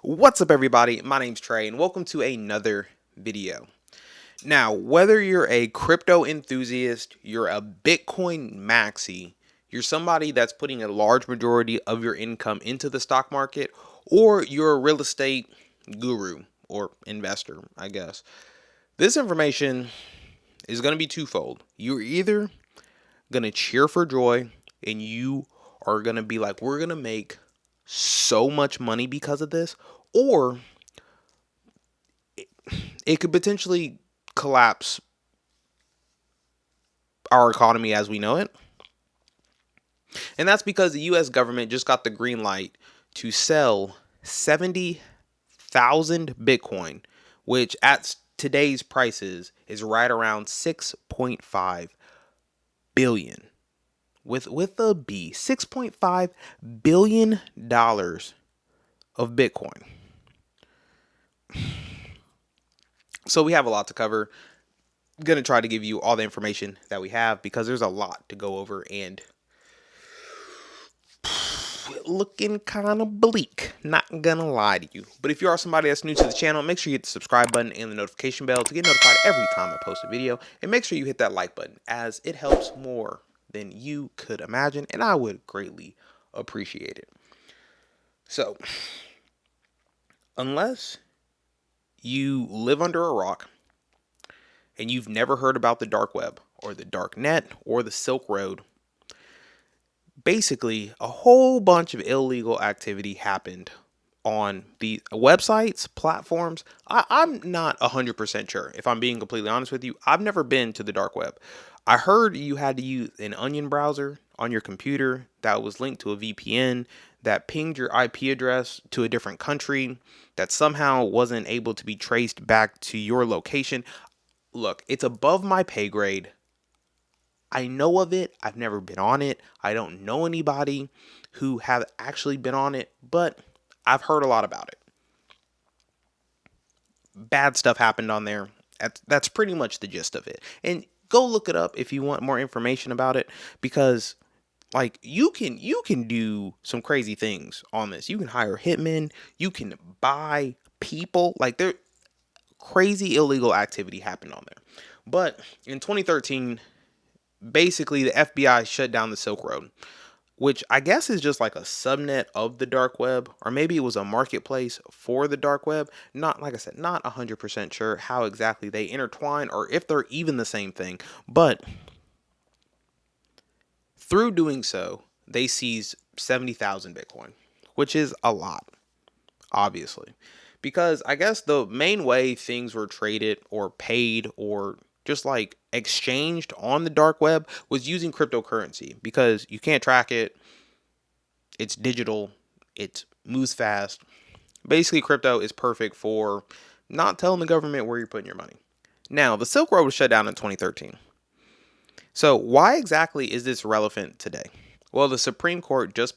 What's up, everybody? My name's Trey, and welcome to another video. Now, whether you're a crypto enthusiast, you're a Bitcoin maxi, you're somebody that's putting a large majority of your income into the stock market, or you're a real estate guru or investor, I guess, this information is going to be twofold. You're either going to cheer for joy and you are going to be like, we're going to make so much money because of this, or it could potentially collapse our economy as we know it. And that's because the US government just got the green light to sell 70,000 Bitcoin, which at today's prices is right around 6.5 billion. With a B, $6.5 billion of Bitcoin. So we have a lot to cover. I'm going to try to give you all the information that we have because there's a lot to go over and looking kind of bleak, not gonna lie to you. But if you are somebody that's new to the channel, make sure you hit the subscribe button and the notification bell to get notified every time I post a video, and make sure you hit that like button as it helps more than you could imagine, and I would greatly appreciate it. So unless you live under a rock and you've never heard about the dark web or the dark net or the Silk Road, basically a whole bunch of illegal activity happened on the websites, platforms. I'm not 100% sure. If I'm being completely honest with you, I've never been to the dark web. I heard you had to use an onion browser on your computer that was linked to a VPN that pinged your IP address to a different country that somehow wasn't able to be traced back to your location. Look, it's above my pay grade. I know of it. I've never been on it. I don't know anybody who have actually been on it, but I've heard a lot about it. Bad stuff happened on there. That's pretty much the gist of it. And go look it up if you want more information about it, because like you can do some crazy things on this. You can hire hitmen, you can buy people. Like, there crazy illegal activity happened on there. But in 2013, basically the FBI shut down the Silk Road, which I guess is just like a subnet of the dark web, or maybe it was a marketplace for the dark web. Not, like I said, not 100% sure how exactly they intertwine or if they're even the same thing. But through doing so, they seized 70,000 Bitcoin, which is a lot, obviously. Because I guess the main way things were traded or paid or just like exchanged on the dark web was using cryptocurrency, because you can't track it. It's digital. It moves fast. Basically, crypto is perfect for not telling the government where you're putting your money. Now, the Silk Road was shut down in 2013. So why exactly is this relevant today? Well, the Supreme Court just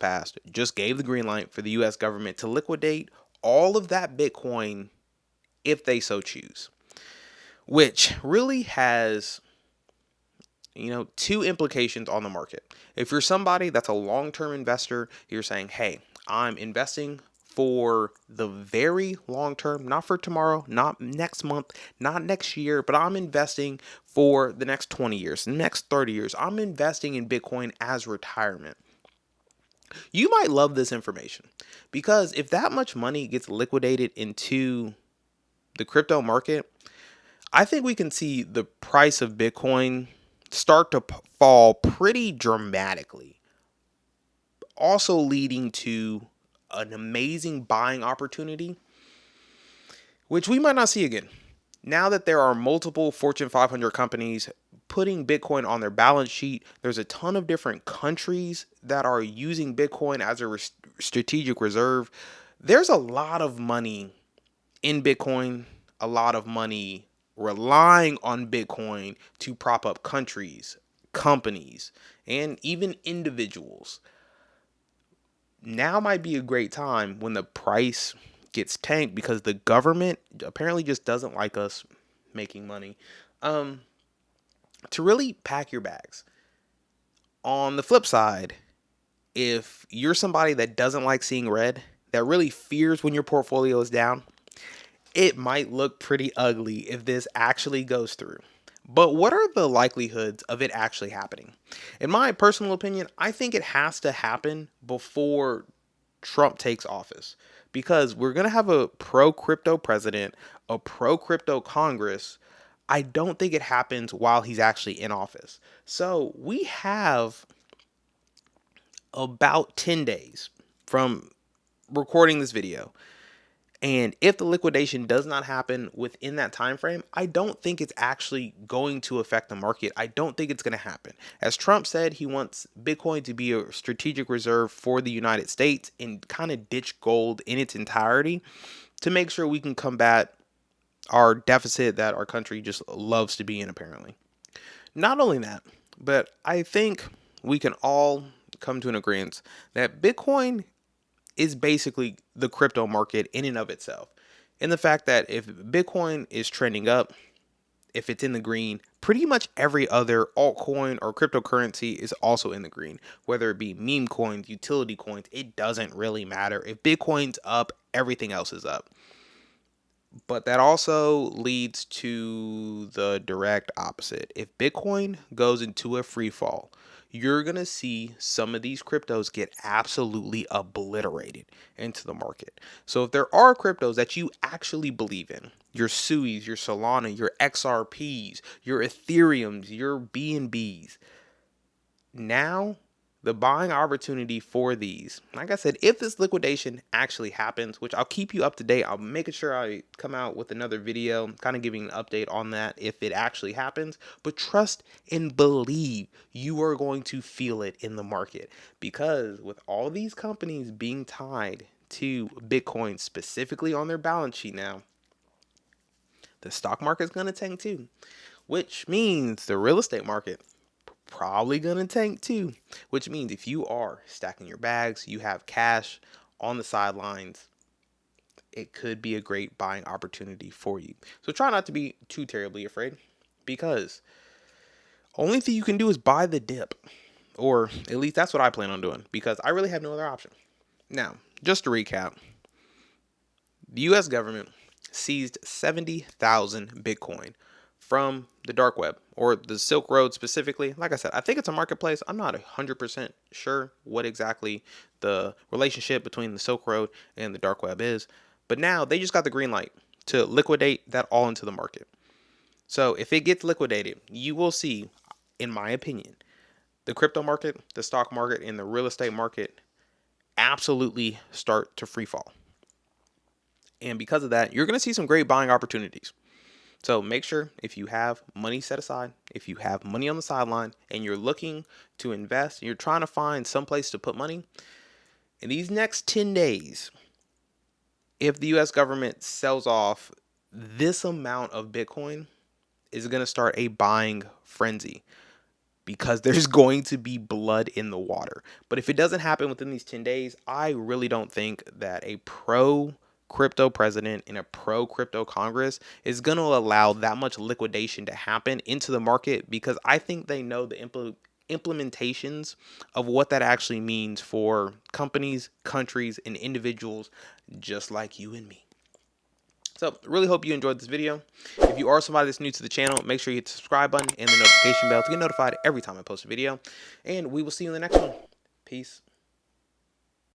gave the green light for the US government to liquidate all of that Bitcoin if they so choose, which really has, two implications on the market. If you're somebody that's a long-term investor, you're saying, hey, I'm investing for the very long term, not for tomorrow, not next month, not next year, but I'm investing for the next 20 years, the next 30 years. I'm investing in Bitcoin as retirement. You might love this information, because if that much money gets liquidated into the crypto market, I think we can see the price of Bitcoin start to fall pretty dramatically, also leading to an amazing buying opportunity, which we might not see again. Now that there are multiple Fortune 500 companies putting Bitcoin on their balance sheet, there's a ton of different countries that are using Bitcoin as a strategic reserve. There's a lot of money in Bitcoin, a lot of money relying on Bitcoin to prop up countries, companies, and even individuals. Now might be a great time when the price gets tanked, because the government apparently just doesn't like us making money, to really pack your bags. On the flip side, if you're somebody that doesn't like seeing red, that really fears when your portfolio is down, it might look pretty ugly if this actually goes through. But what are the likelihoods of it actually happening? In my personal opinion, I think it has to happen before Trump takes office, because we're going to have a pro crypto president, a pro crypto Congress. I don't think it happens while he's actually in office. So we have about 10 days from recording this video. And if the liquidation does not happen within that time frame, I don't think it's actually going to affect the market. I don't think it's going to happen. As Trump said, he wants Bitcoin to be a strategic reserve for the United States and kind of ditch gold in its entirety to make sure we can combat our deficit that our country just loves to be in, apparently. Not only that, but I think we can all come to an agreement that Bitcoin is basically the crypto market in and of itself. And the fact that if Bitcoin is trending up, if it's in the green, pretty much every other altcoin or cryptocurrency is also in the green. Whether it be meme coins, utility coins, it doesn't really matter. If Bitcoin's up, everything else is up. But that also leads to the direct opposite. If Bitcoin goes into a free fall, you're going to see some of these cryptos get absolutely obliterated into the market. So if there are cryptos that you actually believe in, your Sui's, your Solana, your XRPs, your Ethereums, your BNBs, now the buying opportunity for these, like I said, if this liquidation actually happens, which I'll keep you up to date, I'll make sure I come out with another video kind of giving an update on that if it actually happens. But trust and believe you are going to feel it in the market, because with all these companies being tied to Bitcoin specifically on their balance sheet now, the stock market is going to tank too, which means the real estate market probably gonna tank too, which means if you are stacking your bags, you have cash on the sidelines, it could be a great buying opportunity for you. So try not to be too terribly afraid, because only thing you can do is buy the dip, or at least that's what I plan on doing, because I really have no other option. Now, just to recap, the US government seized 70,000 Bitcoin from the dark web, or the Silk Road specifically. Like I said, I think it's a marketplace. I'm not 100% sure what exactly the relationship between the Silk Road and the dark web is, but now they just got the green light to liquidate that all into the market. So if it gets liquidated, you will see, in my opinion, the crypto market, the stock market, and the real estate market absolutely start to free fall. And because of that, you're going to see some great buying opportunities. So make sure, if you have money set aside, if you have money on the sideline, and you're looking to invest, you're trying to find some place to put money, in these next 10 days, if the US government sells off this amount of Bitcoin, is going to start a buying frenzy, because there's going to be blood in the water. But if it doesn't happen within these 10 days, I really don't think that a pro crypto president in a pro crypto Congress is going to allow that much liquidation to happen into the market, because I think they know the implementations of what that actually means for companies, countries, and individuals just like you and me. So really hope you enjoyed this video. If you are somebody that's new to the channel, make sure you hit the subscribe button and the notification bell to get notified every time I post a video. And we will see you in the next one. Peace.